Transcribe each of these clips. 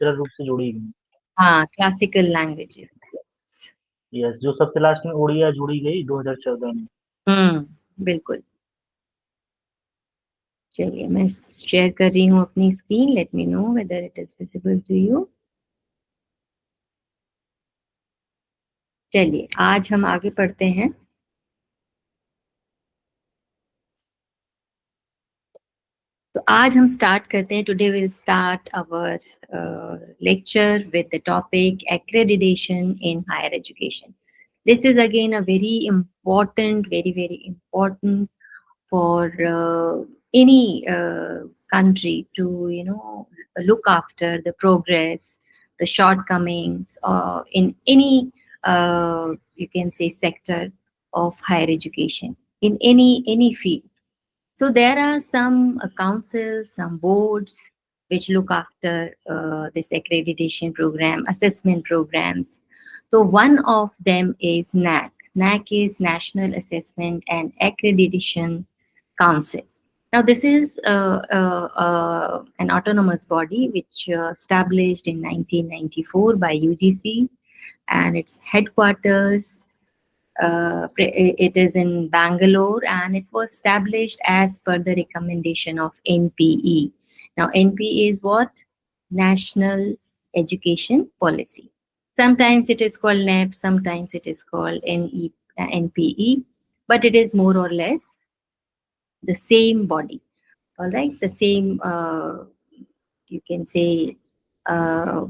Cultural रूप से जुड़ी हुई। हाँ, क्लासिकल लैंग्वेजेस। यस, जो सबसे लास्ट में उड़िया जुड़ी गई 2014 में। बिल्कुल। चलिए मैं शेयर कर रही हूँ अपनी screen, let me know whether it is visible to you. चलिए आज हम आगे पढ़ते हैं। तो आज हम स्टार्ट करते हैं। Today will start our lecture with the topic accreditation in higher education. This is again a very important, very, very important for any country to, look after the progress, the shortcomings in any, you can say, sector of higher education in any field. So there are some councils, some boards which look after this accreditation program, assessment programs. So one of them is NAC. NAC is National Assessment and Accreditation Council. Now this is an autonomous body which established in 1994 by UGC, and its headquarters it is in Bangalore, and it was established as per the recommendation of NPE. Now, NPE is what? National Education Policy. Sometimes it is called NEP, sometimes it is called NPE, but it is more or less the same body. All right, the same, you can say, a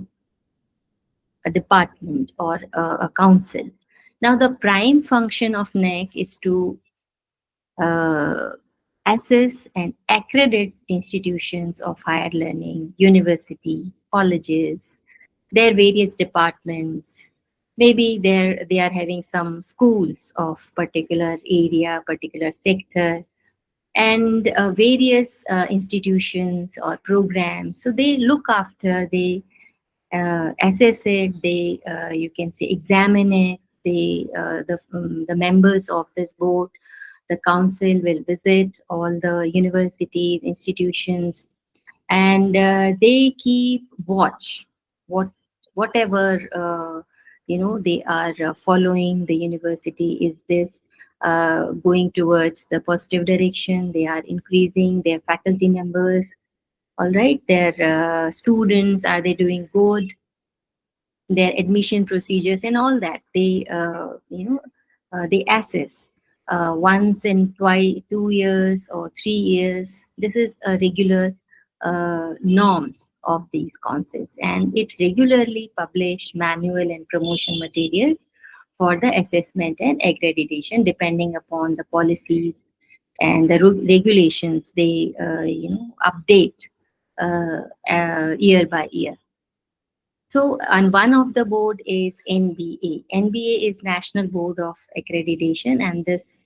department or a council. Now, the prime function of NEC is to assess and accredit institutions of higher learning, universities, colleges, their various departments. Maybe they are having some schools of particular area, particular sector, and various institutions or programs. So they look after, they assess it, they you can say examine it. They the members of this board, the council will visit all the universities, institutions, and they keep watch what whatever they are following. The university, is this going towards the positive direction? They are increasing their faculty members, all right, their students, are they doing good, their admission procedures and all that. They they assess once in 2 years or 3 years. This is a regular norms of these councils, and it regularly publish manual and promotion materials for the assessment and accreditation depending upon the policies and the regulations. They update year by year. So, and one of the board is NBA. NBA is National Board of Accreditation, and this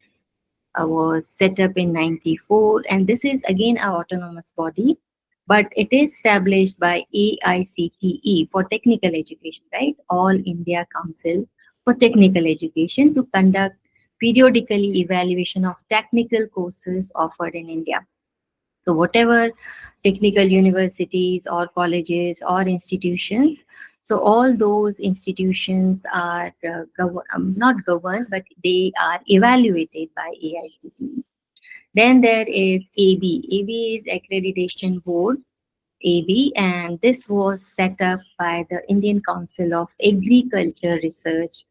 was set up in 94. And this is again an autonomous body, but it is established by AICTE for technical education, right? All India Council for Technical Education, to conduct periodically evaluation of technical courses offered in India. So whatever technical universities or colleges or institutions, so all those institutions are not governed, but they are evaluated by AICTE. Then there is AB. AB is Accreditation Board, AB, and this was set up by the Indian Council of Agriculture Research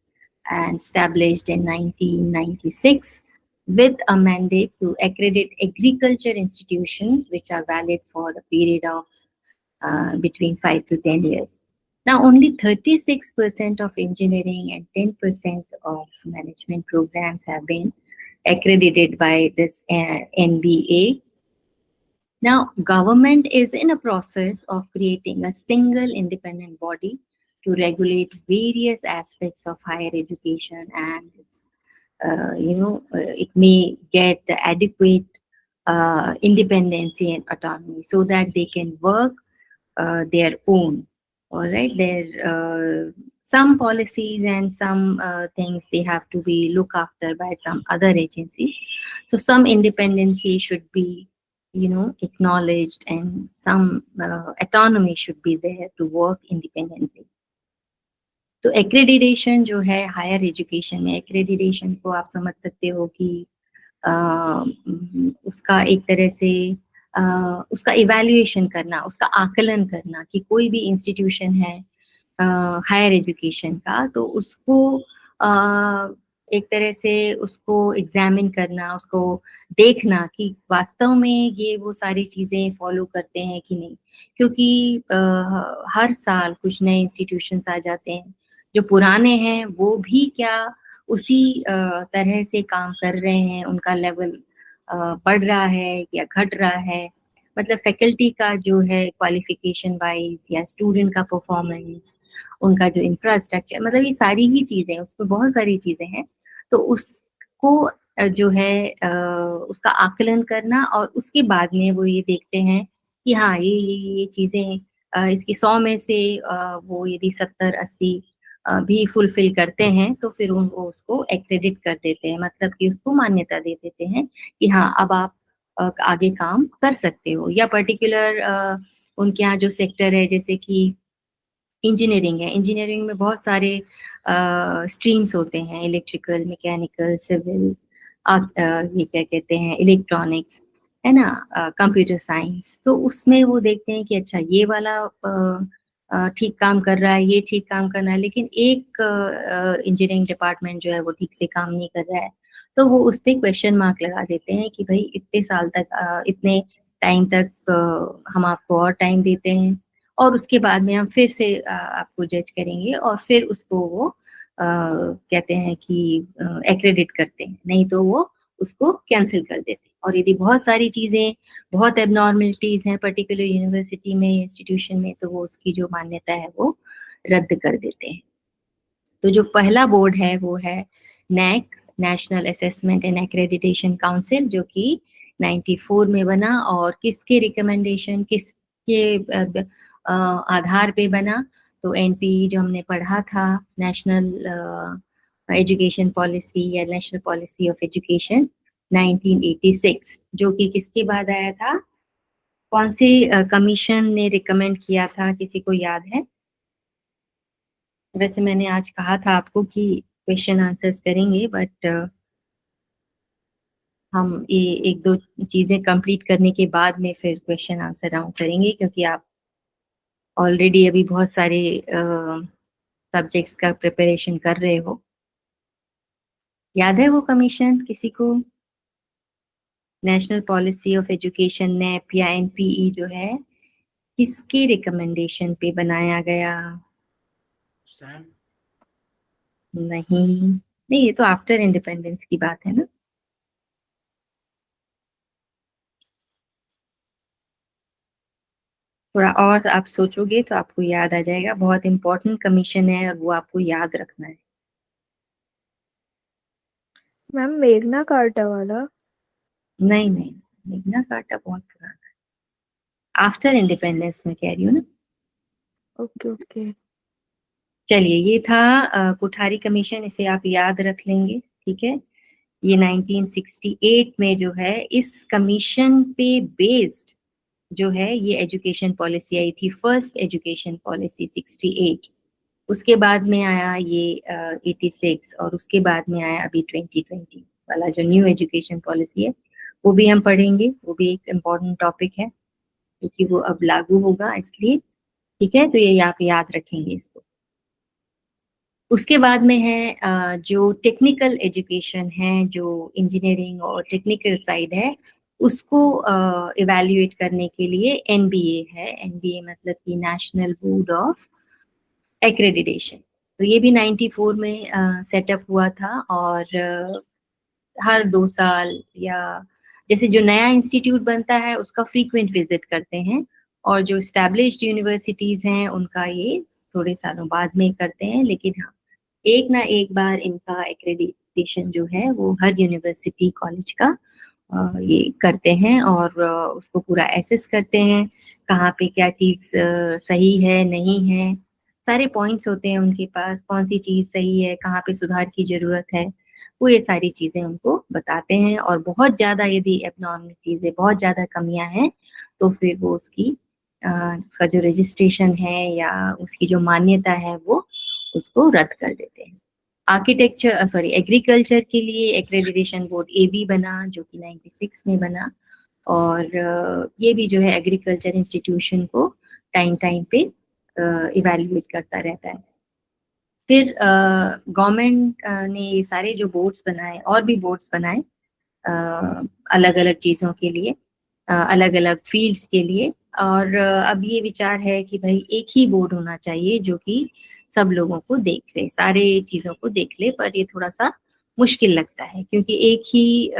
and established in 1996 with a mandate to accredit agriculture institutions which are valid for a period of between 5 to 10 years. Now, only 36% of engineering and 10% of management programs have been accredited by this NBA. Now, government is in a process of creating a single independent body to regulate various aspects of higher education, and it may get the adequate independency and autonomy so that they can work their own. All right, there some policies and some things they have to be looked after by some other agencies. So some independency should be acknowledged, and some autonomy should be there to work independently. तो accreditation जो है higher education में, accreditation को आप समझ सकते हो कि उसका एक तरह से उसका इवैल्यूएशन करना, उसका आकलन करना कि कोई भी इंस्टीट्यूशन है हायर एजुकेशन का, तो उसको एक तरह से उसको एग्जामिन करना, उसको देखना कि वास्तव में ये वो सारी चीज़ें फॉलो करते हैं कि नहीं। क्योंकि हर साल कुछ नए इंस्टीट्यूशंस आ जाते हैं, जो पुराने हैं वो भी क्या उसी तरह से काम कर रहे हैं, उनका लेवल बढ़ रहा है या घट रहा है। मतलब फैकल्टी का जो है क्वालिफिकेशन वाइज या स्टूडेंट का परफॉर्मेंस, उनका जो इंफ्रास्ट्रक्चर, मतलब ये सारी ही चीज़ें, उसमें बहुत सारी चीज़ें हैं। तो उसको जो है उसका आकलन करना, और उसके बाद में वो ये देखते हैं कि हाँ ये चीज़ें इसकी 100 में से वो यदि 70-80 भी फुलफिल करते हैं, तो फिर वो उसको एक्रेडिट कर देते हैं, मतलब कि उसको मान्यता दे देते हैं कि हाँ अब आप आगे काम कर सकते हो। या पर्टिकुलर उनके यहाँ जो सेक्टर है, जैसे कि इंजीनियरिंग है, इंजीनियरिंग में बहुत सारे स्ट्रीम्स होते हैं, इलेक्ट्रिकल, मैकेनिकल, सिविल, ये क्या कहते हैं, इलेक्ट्रॉनिक्स, है ना, कंप्यूटर साइंस। तो उसमें वो देखते हैं कि अच्छा ये वाला ठीक काम कर रहा है, ये ठीक काम कर रहा है, लेकिन एक इंजीनियरिंग डिपार्टमेंट जो है वो ठीक से काम नहीं कर रहा है, तो वो उस पर क्वेश्चन मार्क लगा देते हैं कि भाई इतने साल तक इतने टाइम तक हम आपको और टाइम देते हैं, और उसके बाद में हम फिर से आपको जज करेंगे, और फिर उसको वो कहते हैं कि एक्रेडिट करते हैं, नहीं तो वो उसको कैंसिल कर देते हैं। और यदि बहुत सारी चीज़ें, बहुत एबनॉर्मलिटीज हैं पर्टिकुलर यूनिवर्सिटी में, इंस्टीट्यूशन में, तो वो उसकी जो मान्यता है वो रद्द कर देते हैं। तो जो पहला बोर्ड है वो है NAAC, national assessment and accreditation council, जो कि 94 में बना, और किसके रिकमेंडेशन, किसके आधार पे बना, तो एनपीई जो हमने पढ़ा था, नेशनल एजुकेशन पॉलिसी या नेशनल पॉलिसी ऑफ एजुकेशन 1986, जो कि किसके बाद आया था, कौन से कमीशन ने रिकमेंड किया था, किसी को याद है? वैसे मैंने आज कहा था आपको कि क्वेश्चन आंसर्स करेंगे, बट हम ये एक दो चीजें कंप्लीट करने के बाद में फिर क्वेश्चन आंसर राउंड करेंगे, क्योंकि आप ऑलरेडी अभी बहुत सारे सब्जेक्ट्स का प्रिपरेशन कर रहे हो। याद है वो कमीशन किसी को? National policy of education, nap या एनपीई जो है, किसके रिकमेंडेशन पे बनाया गया? सैम? नहीं नहीं, ये तो आफ्टर इंडिपेंडेंस की बात है ना। थोड़ा और आप सोचोगे तो आपको याद आ जाएगा, बहुत इंपॉर्टेंट कमीशन है और वो आपको याद रखना है। मैम मेघना कार्टा वाला? नहीं नहीं, मेघना कार्टा बहुत पुराना है, आफ्टर इंडिपेंडेंस में कह रही हूँ ना। Okay okay. चलिए, ये था कोठारी कमीशन, इसे आप याद रख लेंगे, ठीक है। ये 1968 में जो है, इस कमीशन पे बेस्ड जो है ये एजुकेशन पॉलिसी आई थी, फर्स्ट एजुकेशन पॉलिसी 68। उसके बाद में आया ये 86, और उसके बाद में आया अभी 2020 वाला जो न्यू एजुकेशन पॉलिसी है, वो भी हम पढ़ेंगे, वो भी एक इम्पोर्टेंट टॉपिक है क्योंकि वो अब लागू होगा, इसलिए ठीक है। तो ये आप याद रखेंगे इसको। उसके बाद में है जो टेक्निकल एजुकेशन है, जो इंजीनियरिंग और टेक्निकल साइड है, उसको इवैल्यूएट करने के लिए एनबीए है। एनबीए मतलब कि नेशनल बोर्ड ऑफ एक्रेडिटेशन। तो ये भी 94 में सेटअप हुआ था, और हर 2 साल या जैसे जो नया इंस्टीट्यूट बनता है उसका फ्रीक्वेंट विजिट करते हैं, और जो स्टैब्लिश्ड यूनिवर्सिटीज हैं उनका ये थोड़े सालों बाद में करते हैं। लेकिन हाँ, एक ना एक बार इनका एक्रेडिटेशन जो है वो हर यूनिवर्सिटी कॉलेज का ये करते हैं, और उसको पूरा एसेस करते हैं, कहाँ पे क्या चीज़ सही है नहीं है, सारे पॉइंट्स होते हैं उनके पास, कौन सी चीज़ सही है, कहाँ पे सुधार की ज़रूरत है, वो ये सारी चीजें उनको बताते हैं, और बहुत ज्यादा यदि एबनॉर्मलिटीज है, बहुत ज्यादा कमियां हैं, तो फिर वो उसका जो रजिस्ट्रेशन है या उसकी जो मान्यता है वो उसको रद्द कर देते हैं। एग्रीकल्चर के लिए एक्रेडिटेशन बोर्ड AB बना, जो कि 96 में बना, और ये भी जो है एग्रीकल्चर इंस्टीट्यूशन को टाइम टाइम पे इवैल्यूएट करता रहता है। फिर गवर्नमेंट ने ये सारे जो बोर्ड्स बनाए, और भी बोर्ड्स बनाए अलग अलग चीज़ों के लिए, अलग अलग फील्ड्स के लिए, और अब ये विचार है कि भाई एक ही बोर्ड होना चाहिए जो कि सब लोगों को देख ले, सारे चीज़ों को देख ले। पर ये थोड़ा सा मुश्किल लगता है, क्योंकि एक ही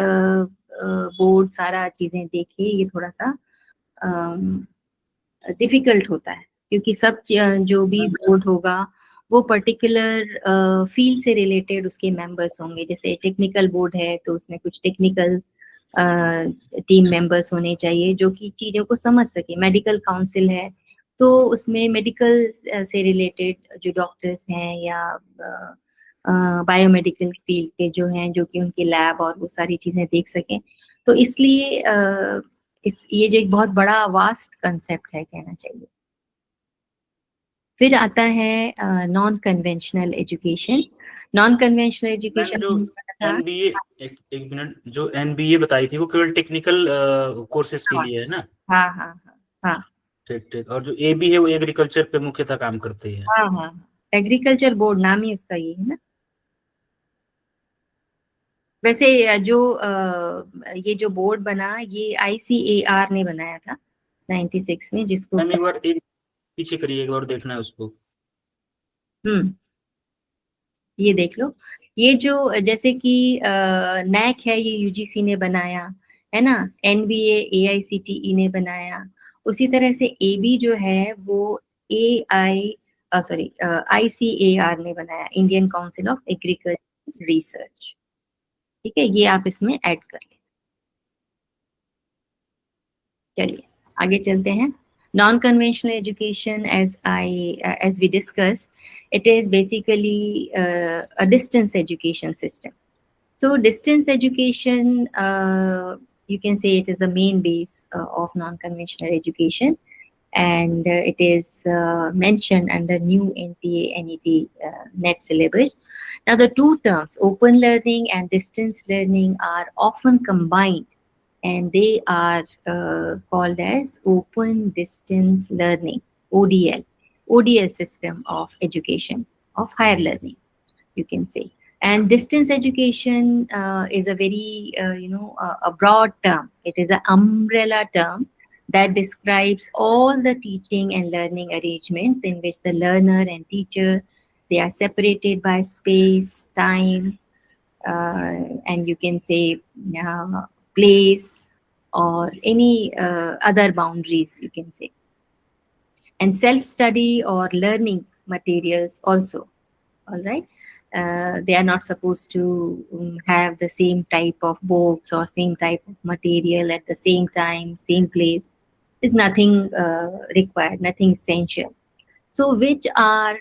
बोर्ड सारा चीज़ें देखे, ये थोड़ा सा डिफिकल्ट होता है, क्योंकि सब जो भी बोर्ड होगा वो पर्टिकुलर फील्ड से रिलेटेड उसके मेंबर्स होंगे। जैसे टेक्निकल बोर्ड है तो उसमें कुछ टेक्निकल टीम मेंबर्स होने चाहिए जो कि चीज़ों को समझ सके। मेडिकल काउंसिल है तो उसमें मेडिकल से रिलेटेड जो डॉक्टर्स हैं या बायोमेडिकल फील्ड के जो हैं, जो कि उनके लैब और वो सारी चीज़ें देख सकें। तो इसलिए ये जो एक बहुत बड़ा वास्ट कंसेप्ट है कहना चाहिए। फिर आता है non conventional education. Non conventional ma'am education जो एनबीए, एक मिनट, जो एनबीए बताई थी वो केवल टेक्निकल कोर्सेज के लिए है ना? हाँ हाँ हाँ हाँ ठीक ठीक। और जो एबी है वो एग्रीकल्चर पे मुख्यतः काम करते हैं। हाँ हाँ, एग्रीकल्चर बोर्ड नाम ही उसका ये है ना। वैसे ये जो बोर्ड बना, ये ICAR ने बनाया था 96 में, जिसको मैम एक बार एक पीछे करिए, एक बार देखना है उसको। ये देख लो। ये जो जैसे कि नैक है, ये UGC ने बनाया है ना, NBA AICTE ने बनाया। उसी तरह से AB जो है वो ICAR ने बनाया, Indian council of agriculture research. ठीक है, ये आप इसमें ऐड कर लें। चलिए आगे चलते हैं। Non conventional education, as we discussed, it is basically a distance education system. So distance education, you can say it is the main base of non-conventional education, and it is mentioned under new NTA-NET NET syllabus. Now the two terms, open learning and distance learning, are often combined, and they are called as open distance learning, ODL system of education, of higher learning, you can say. And distance education is a very, a broad term. It is an umbrella term that describes all the teaching and learning arrangements in which the learner and teacher, they are separated by space, time, and you can say place, or any other boundaries, you can say. And self-study or learning materials also, all right? They are not supposed to have the same type of books or same type of material at the same time, same place. Is nothing required, nothing essential. So which are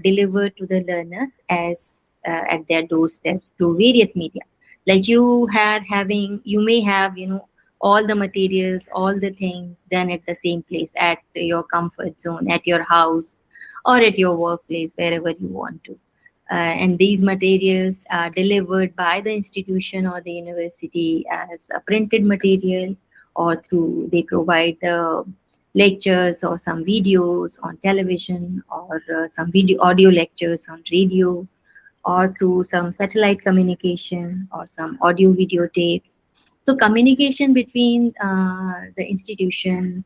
delivered to the learners as at their doorsteps through various media. Like you may have all the materials, all the things done at the same place, at your comfort zone, at your house, or at your workplace, wherever you want to. And these materials are delivered by the institution or the university as a printed material, or through they provide lectures or some videos on television, or some audio lectures on radio, or through some satellite communication or some audio video tapes. So communication between the institution,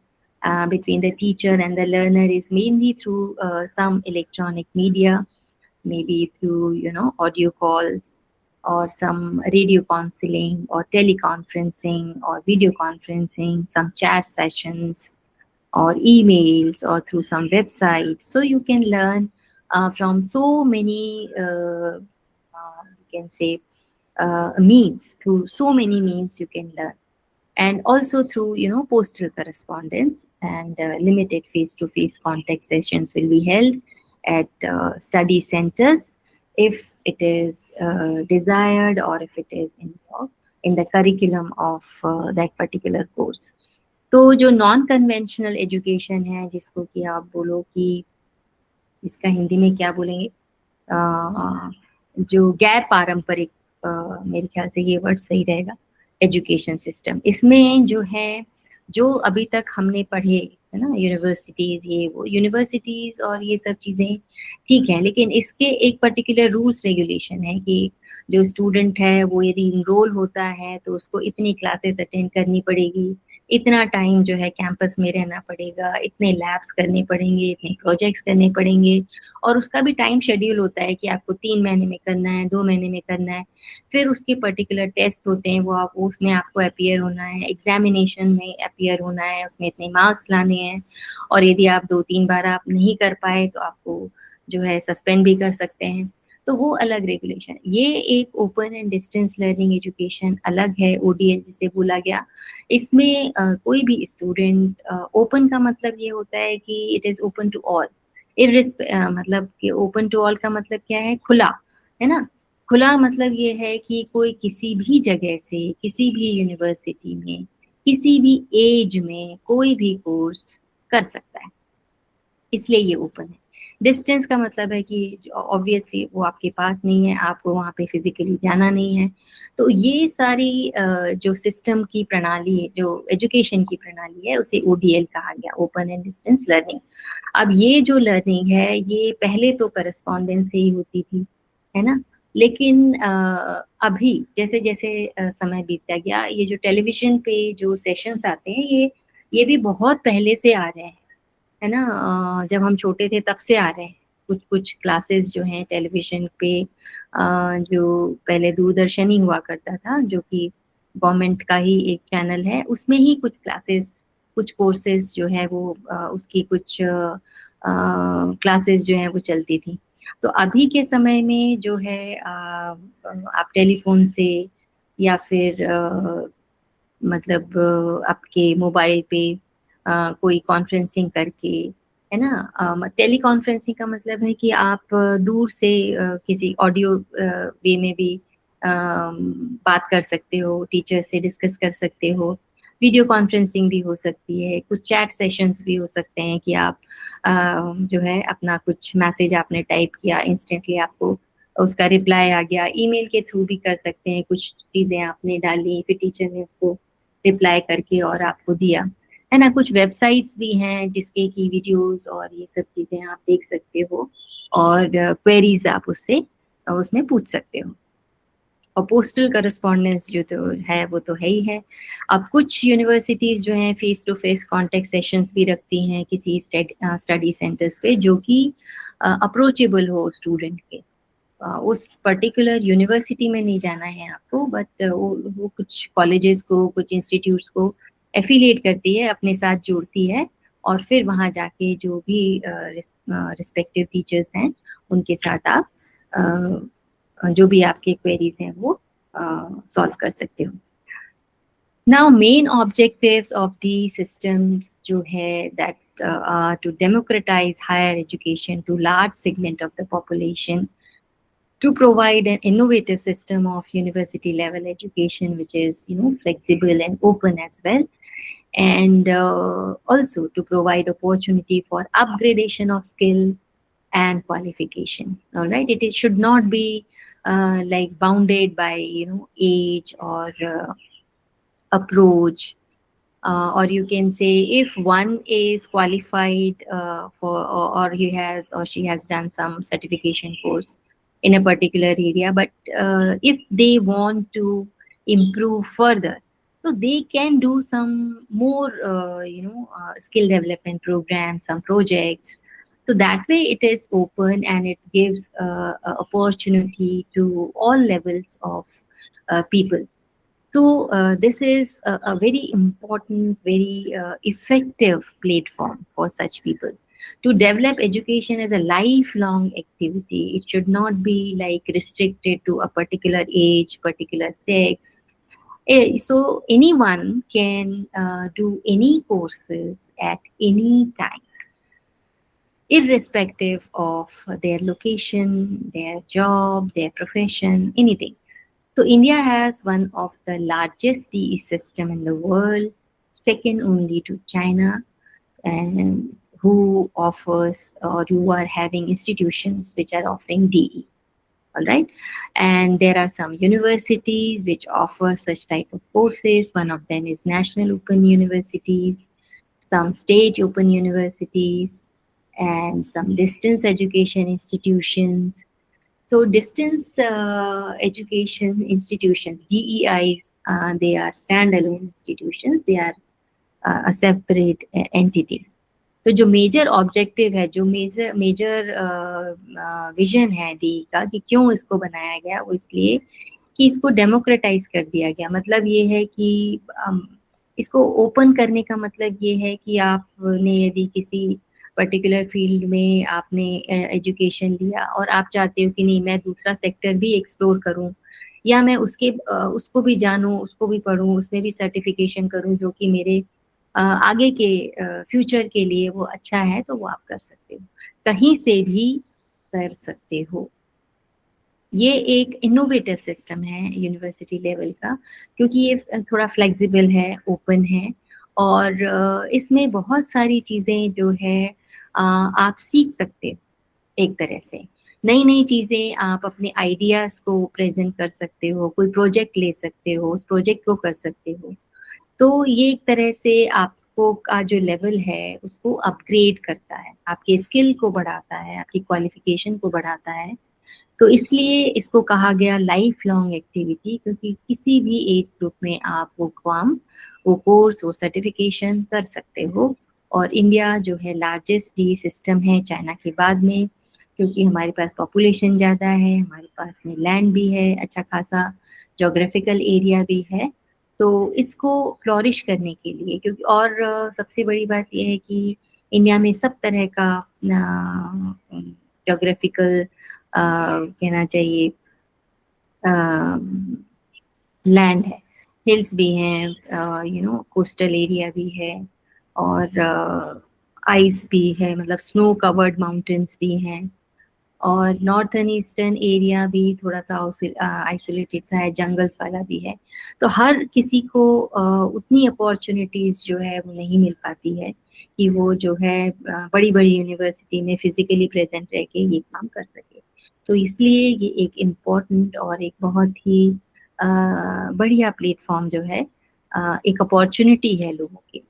between the teacher and the learner, is mainly through some electronic media, maybe through audio calls, or some radio counseling, or teleconferencing, or video conferencing, some chat sessions, or emails, or through some websites. So you can learn from so many you can say means, through so many means you can learn. And also through postal correspondence, and limited face-to-face contact sessions will be held at study centers, if it is desired or if it is involved in the curriculum of that particular course. तो जो non conventional education है, जिसको कि आप बोलो कि इसका हिंदी में क्या बोलेंगे, जो गैर पारंपरिक, मेरे ख्याल से ये वर्ड सही रहेगा, एजुकेशन सिस्टम, इसमें जो है, जो अभी तक हमने पढ़े है ना, यूनिवर्सिटीज, ये वो यूनिवर्सिटीज और ये सब चीज़ें ठीक है, लेकिन इसके एक पर्टिकुलर रूल्स रेगुलेशन है कि जो स्टूडेंट है वो यदि इनरोल होता है तो उसको इतनी क्लासेस अटेंड करनी पड़ेगी, इतना टाइम जो है कैंपस में रहना पड़ेगा, इतने लैब्स करने पड़ेंगे, इतने प्रोजेक्ट्स करने पड़ेंगे, और उसका भी टाइम शेड्यूल होता है कि आपको 3 महीने में करना है, 2 महीने में करना है, फिर उसके पर्टिकुलर टेस्ट होते हैं, वो आप उसमें आपको अपीयर होना है, एग्जामिनेशन में अपीयर होना है, उसमें इतने मार्क्स लाने हैं, और यदि आप 2-3 बार आप नहीं कर पाए तो आपको जो है सस्पेंड भी कर सकते हैं। तो वो अलग रेगुलेशन। ये एक open and distance learning education अलग है, ओडीएल जिसे बोला गया। इसमें कोई भी स्टूडेंट, ओपन का मतलब ये होता है कि it is open to all, मतलब कि ओपन टू ऑल का मतलब क्या है, खुला, है ना। खुला मतलब ये है कि कोई किसी भी जगह से, किसी भी यूनिवर्सिटी में, किसी भी एज में कोई भी कोर्स कर सकता है, इसलिए ये ओपन है। डिस्टेंस का मतलब है कि ऑब्वियसली वो आपके पास नहीं है, आपको वहाँ पे फिजिकली जाना नहीं है। तो ये सारी जो सिस्टम की प्रणाली है, जो एजुकेशन की प्रणाली है, उसे ओडीएल कहा गया, ओपन एंड डिस्टेंस लर्निंग। अब ये जो लर्निंग है, ये पहले तो करस्पॉन्डेंस से ही होती थी, है ना, लेकिन अभी जैसे जैसे समय बीतता गया, ये जो टेलीविजन पे जो सेशंस आते हैं, ये भी बहुत पहले से आ रहे हैं, है ना। जब हम छोटे थे तब से आ रहे हैं कुछ कुछ क्लासेस जो हैं टेलीविजन पे, जो पहले दूरदर्शन ही हुआ करता था, जो कि गवर्नमेंट का ही एक चैनल है, उसमें ही कुछ क्लासेस, कुछ कोर्सेज जो है वो उसकी कुछ क्लासेस जो है वो चलती थी। तो अभी के समय में जो है आप टेलीफोन से या फिर मतलब आपके मोबाइल पे कोई कॉन्फ्रेंसिंग करके, है ना। टेली कॉन्फ्रेंसिंग का मतलब है कि आप दूर से किसी ऑडियो वे में भी बात कर सकते हो, टीचर से डिस्कस कर सकते हो, वीडियो कॉन्फ्रेंसिंग भी हो सकती है, कुछ चैट सेशंस भी हो सकते हैं कि आप जो है अपना कुछ मैसेज आपने टाइप किया, इंस्टेंटली आपको उसका रिप्लाई आ गया। ईमेल के थ्रू भी कर सकते हैं, कुछ चीज़ें आपने डाली, फिर टीचर ने उसको रिप्लाई करके और आपको दिया, है ना। कुछ वेबसाइट्स भी हैं जिसके की वीडियोस और ये सब चीज़ें आप देख सकते हो, और क्वेरीज आप उससे उसमें पूछ सकते हो। और पोस्टल करस्पॉन्डेंस जो तो है वो तो है ही है। अब कुछ यूनिवर्सिटीज़ जो हैं face to face contact sessions भी रखती हैं किसी स्टडी सेंटर्स पे, जो कि अप्रोचेबल हो स्टूडेंट के। उस पर्टिकुलर यूनिवर्सिटी में नहीं जाना है आपको, बट वो कुछ कॉलेजेस को, कुछ इंस्टीट्यूट्स को एफिलिएट करती है, अपने साथ जोड़ती है, और फिर वहाँ जाके जो भी रिस्पेक्टिव टीचर्स हैं उनके साथ आप जो भी आपके क्वेरीज हैं वो सॉल्व कर सकते हो। Now main objectives of these systems जो है that are to democratize higher education to large segment of the population, to provide an innovative system of university level education which is flexible and open as well, and also to provide opportunity for upgradation of skill and qualification. All right, it should not be like bounded by age or approach, or you can say if one is qualified for or he has or she has done some certification course in a particular area, but if they want to improve further, so they can do some more skill development programs, some projects. So that way it is open and it gives a opportunity to all levels of people. So this is a very important, very effective platform for such people to develop education as a lifelong activity. It should not be like restricted to a particular age, particular sex. So anyone can do any courses at any time. irrespective of their location, their job, their profession, anything. So India has one of the largest DE system in the world, second only to China, and who offers or who are having institutions which are offering DE. All right, and there are some universities which offer such type of courses. One of them is National Open Universities, some state open universities, and some distance education institutions. So distance education institutions, DEIs, they are standalone institutions. They are a separate entity. तो जो major objective है, जो major vision है D का कि क्यों इसको बनाया गया, वो इसलिए कि इसको डेमोक्रेटाइज कर दिया गया। मतलब ये है कि इसको ओपन करने का मतलब ये है कि आपने यदि किसी पर्टिकुलर फील्ड में आपने एजुकेशन लिया और आप चाहते हो कि नहीं मैं दूसरा सेक्टर भी एक्सप्लोर करूं, या मैं उसको भी जानूं, उसको भी पढूं, उसमें भी सर्टिफिकेशन करूं जो कि मेरे आगे के फ्यूचर के लिए वो अच्छा है, तो वो आप कर सकते हो, कहीं से भी कर सकते हो। ये एक इनोवेटिव सिस्टम है यूनिवर्सिटी लेवल का, क्योंकि ये थोड़ा फ्लेक्सिबल है, ओपन है, और इसमें बहुत सारी चीज़ें जो है आप सीख सकते हो। एक तरह से नई नई चीज़ें आप अपने आइडियाज़ को प्रेजेंट कर सकते हो, कोई प्रोजेक्ट ले सकते हो, उस प्रोजेक्ट को कर सकते हो। तो ये एक तरह से आपको का जो लेवल है उसको अपग्रेड करता है, आपके स्किल को बढ़ाता है, आपकी क्वालिफिकेशन को बढ़ाता है। तो इसलिए इसको कहा गया लाइफ लॉन्ग एक्टिविटी, क्योंकि किसी भी एज ग्रुप में आप वो काम, वो कोर्स, वो सर्टिफिकेशन कर सकते हो। और इंडिया जो है लार्जेस्ट डी सिस्टम है चाइना के बाद में, क्योंकि हमारे पास पॉपुलेशन ज़्यादा है, हमारे पास में लैंड भी है, अच्छा खासा जोग्राफिकल एरिया भी है। तो इसको फ्लोरिश करने के लिए, क्योंकि और सबसे बड़ी बात यह है कि इंडिया में सब तरह का जोग्राफिकल कहना चाहिए लैंड है, हिल्स भी हैं, कोस्टल एरिया भी है, और आइस भी है, मतलब स्नो कवर्ड माउंटेन्स भी हैं, और नॉर्थन ईस्टर्न एरिया भी थोड़ा सा आइसोलेटेड सा है, जंगल्स वाला भी है। तो हर किसी को उतनी अपॉर्चुनिटीज़ जो है वो नहीं मिल पाती है कि वो जो है बड़ी बड़ी यूनिवर्सिटी में फिजिकली प्रेजेंट रह के ये काम कर सके। तो इसलिए ये एक इम्पॉर्टेंट और एक बहुत ही बढ़िया प्लेटफॉर्म जो है, एक अपॉर्चुनिटी है लोगों की।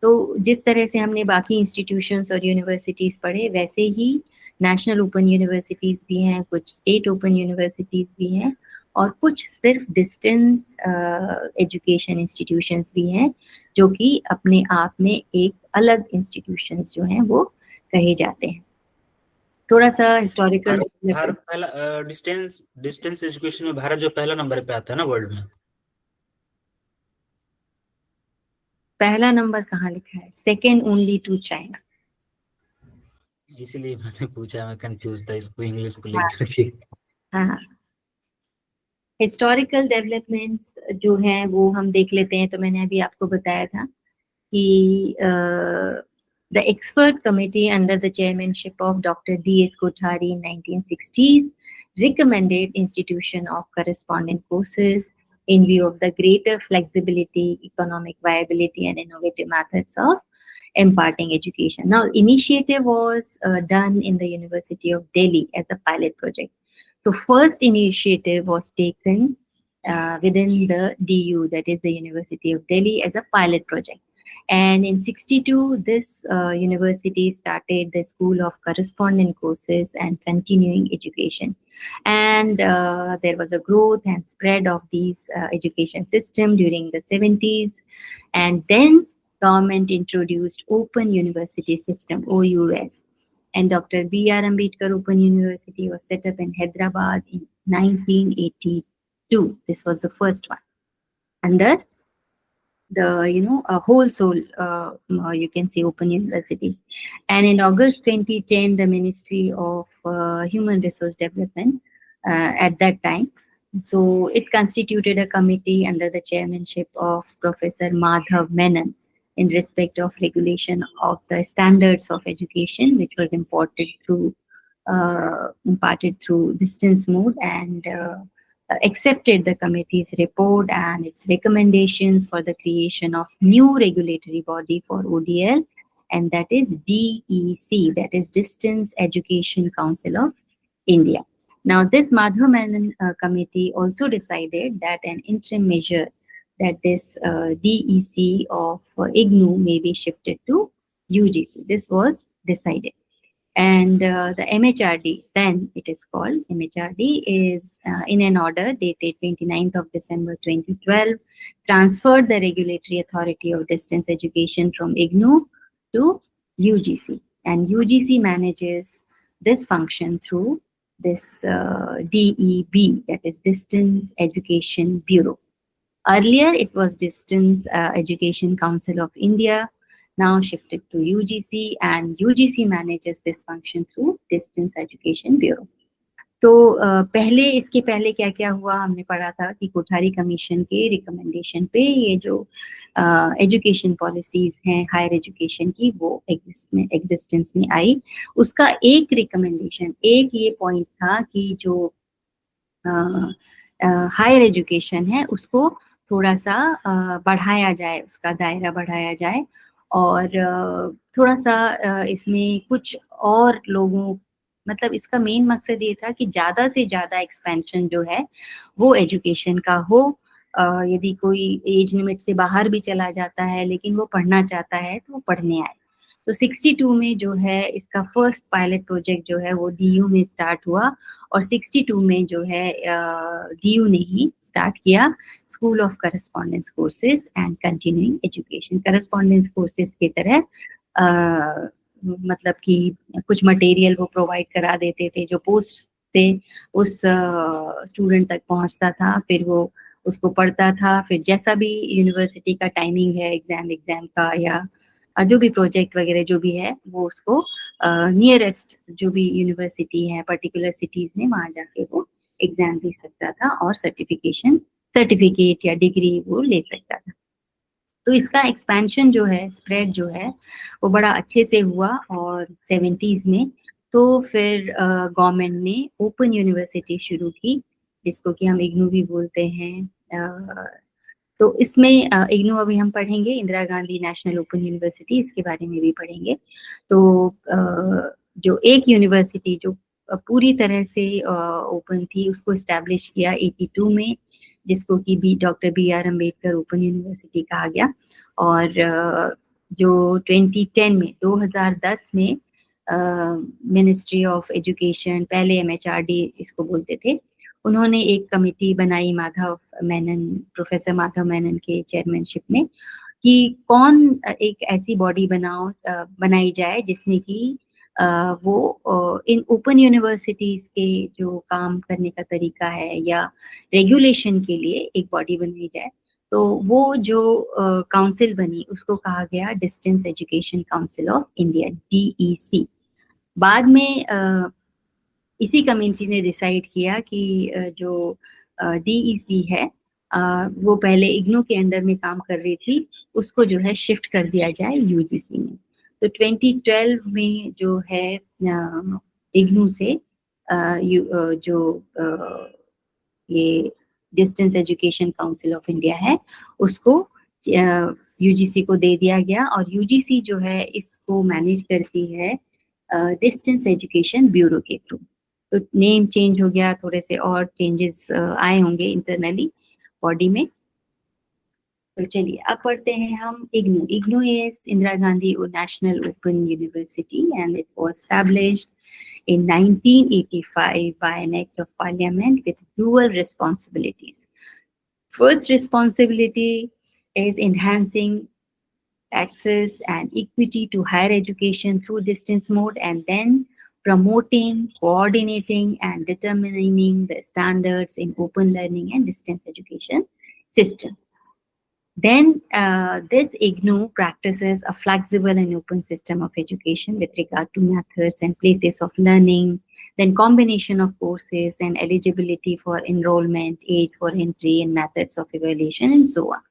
तो जिस तरह से हमने बाकी इंस्टीट्यूशंस और यूनिवर्सिटीज़ पढ़े, वैसे ही नेशनल ओपन यूनिवर्सिटीज़ भी हैं, कुछ स्टेट ओपन यूनिवर्सिटीज़ भी हैं, और कुछ सिर्फ डिस्टेंस एजुकेशन इंस्टीट्यूशंस भी हैं, जो कि अपने आप में एक अलग इंस्टीट्यूशंस जो हैं वो कहे जाते हैं। थोड़ा सा हिस्टोरिकल भारत पहला डिस्टेंस एजुकेशन में भारत जो पहला नंबर पे आता है ना वर्ल्ड में। पहला नंबर कहाँ लिखा है? Second only to China. इसीलिए मैंने पूछा, मैं कंफ्यूज था इसको इंग्लिश को लेकर। हाँ, हिस्टोरिकल डेवलपमेंट्स जो हैं वो हम देख लेते हैं। तो मैंने अभी आपको बताया था कि the expert committee under the chairmanship of Dr. D.S. Kothari in 1960s recommended institution of corresponding courses in view of the greater flexibility, economic viability, and innovative methods of imparting education. Now, initiative was done in the University of Delhi as a pilot project. So, first initiative was taken within the DU, that is the University of Delhi, as a pilot project. And in 62, this university started the School of Correspondence Courses and Continuing Education. And there was a growth and spread of these education system during the 70s. And then government introduced Open University System, OUS. And Dr. B.R. Ambedkar Open University was set up in Hyderabad in 1982. This was the first one under the a whole soul you can say Open University. And in August 2010, the Ministry of Human Resource Development at that time, so it constituted a committee under the chairmanship of Professor Madhav Menon, in respect of regulation of the standards of education, which was imparted through distance mode, and accepted the committee's report and its recommendations for the creation of new regulatory body for ODL, and that is DEC, that is Distance Education Council of India. Now, this Madhav Menon committee also decided that an interim measure, that this DEC of IGNOU may be shifted to UGC. This was decided. And the MHRD, then it is called MHRD, is in an order dated 29th of December 2012, transferred the regulatory authority of distance education from IGNOU to UGC. And UGC manages this function through this DEB, that is Distance Education Bureau. Earlier, it was Distance Education Council of India, now shifted to UGC, and UGC manages this function through Distance Education Bureau. तो इसके पहले क्या क्या हुआ, हमने पढ़ा था कि कोठारी कमीशन के रिकमेंडेशन पे ये जो एजुकेशन पॉलिसीज हैं हायर एजुकेशन की, वो एग्जिस्टेंस में आई. उसका एक रिकमेंडेशन, एक ये पॉइंट था कि जो हायर एजुकेशन है उसको थोड़ा सा बढ़ाया जाए, उसका दायरा बढ़ाया जाए, और थोड़ा सा इसमें कुछ और लोगों, मतलब इसका मेन मकसद ये था कि ज़्यादा से ज़्यादा एक्सपेंशन जो है वो एजुकेशन का हो. यदि कोई एज लिमिट से बाहर भी चला जाता है लेकिन वो पढ़ना चाहता है तो वो पढ़ने आए. तो 62 में जो है इसका फर्स्ट पायलट प्रोजेक्ट जो है वो DU में स्टार्ट हुआ, और 62 में जो है DU ने ही स्टार्ट किया school of correspondence courses and continuing education. Correspondence courses की तरह मतलब कि कुछ मटेरियल वो प्रोवाइड करा देते थे जो पोस्ट से उस स्टूडेंट तक पहुंचता था, फिर वो उसको पढ़ता था, फिर जैसा भी यूनिवर्सिटी का टाइमिंग है एग्जाम का या जो भी प्रोजेक्ट वगैरह जो भी है वो उसको नियरेस्ट जो भी यूनिवर्सिटी है पर्टिकुलर सिटीज में, वहाँ जाके वो एग्जाम दे सकता था और सर्टिफिकेट या डिग्री वो ले सकता था. तो इसका एक्सपेंशन जो है, स्प्रेड जो है वो बड़ा अच्छे से हुआ. और 70s में तो फिर गवर्नमेंट ने ओपन यूनिवर्सिटी शुरू की, जिसको कि हम इग्नू भी बोलते हैं. तो इसमें इग्नू अभी हम पढ़ेंगे, Indira Gandhi national open university, इसके बारे में भी पढ़ेंगे. तो जो एक यूनिवर्सिटी जो पूरी तरह से ओपन थी उसको इस्टेब्लिश किया 82 में, जिसको कि doctor BR Ambedkar open university कहा गया. और जो 2010 में मिनिस्ट्री ऑफ एजुकेशन, पहले MHRD इसको बोलते थे, उन्होंने एक कमेटी बनाई प्रोफेसर माधव मेनन के चेयरमैनशिप में, कि कौन एक ऐसी बॉडी बनाई जाए जिसमें कि वो इन ओपन यूनिवर्सिटीज के जो काम करने का तरीका है या रेगुलेशन के लिए एक बॉडी बनाई जाए. तो वो जो काउंसिल बनी उसको कहा गया distance education council of India, DEC. बाद में इसी कमेटी ने डिसाइड किया कि जो DEC है वो पहले इग्नू के अंडर में काम कर रही थी, उसको जो है शिफ्ट कर दिया जाए UGC में. तो 2012 में जो है इग्नू से जो ये distance education council of India है उसको UGC को दे दिया गया, और UGC जो है इसको मैनेज करती है डिस्टेंस एजुकेशन ब्यूरो के थ्रू. तो नेम चेंज हो गया, थोड़े से और चेंजेस आए होंगे इंटरनली बॉडी में. तो चलिए अब पढ़ते हैं हम IGNOU. IGNOU is Indira Gandhi national open university and it was established in 1985 by an act of parliament with dual responsibilities. First responsibility is enhancing access and equity to higher education through distance mode, and then promoting, coordinating and determining the standards in open learning and distance education system. Then this IGNU practices a flexible and open system of education with regard to methods and places of learning, then combination of courses and eligibility for enrollment, age for entry and methods of evaluation and so on.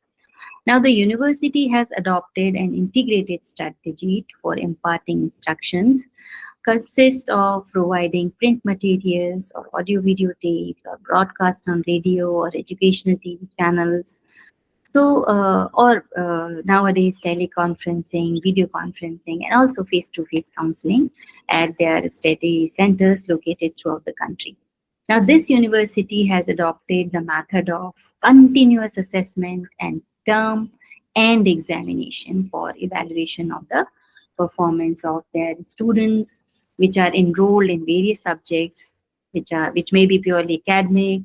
Now, the university has adopted an integrated strategy for imparting instructions, consists of providing print materials or audio video tapes or broadcast on radio or educational TV channels. So, or nowadays teleconferencing, video conferencing, and also face-to-face counseling at their study centers located throughout the country. Now, this university has adopted the method of continuous assessment and term and examination for evaluation of the performance of their students, which are enrolled in various subjects, which may be purely academic,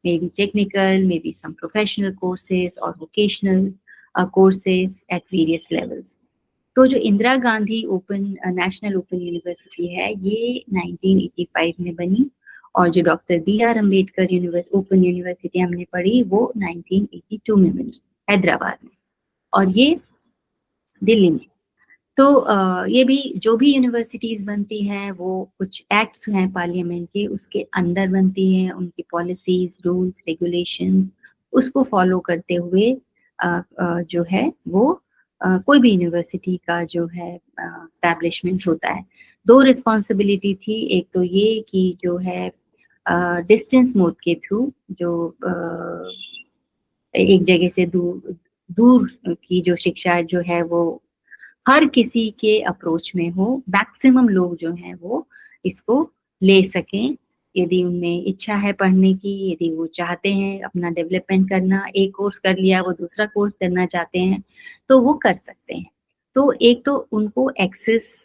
maybe technical, maybe some professional courses or vocational courses at various levels. तो जो Indira Gandhi national open university है ये 1985 में बनी, और जो doctor B.R. Ambedkar open university हमने पढ़ी वो 1982 में बनी हैदराबाद में, और ये दिल्ली में। तो ये भी जो भी यूनिवर्सिटीज बनती हैं वो कुछ एक्ट्स हैं पार्लियामेंट के, उसके अंदर बनती हैं, उनकी पॉलिसीज, रूल्स, रेगुलेशंस, उसको फॉलो करते हुए जो है वो कोई भी यूनिवर्सिटी का जो है एस्टैब्लिशमेंट होता है। दो रिस्पॉन्सिबिलिटी थी, एक तो ये कि जो है डिस्टेंस मोड के थ्रू जो एक जगह से दूर की जो शिक्षा जो है वो हर किसी के अप्रोच में हो, मैक्सिमम लोग जो हैं वो इसको ले सकें, यदि उनमें इच्छा है पढ़ने की, यदि वो चाहते हैं अपना डेवलपमेंट करना, एक कोर्स कर लिया वो दूसरा कोर्स करना चाहते हैं तो वो कर सकते हैं। तो एक तो उनको एक्सेस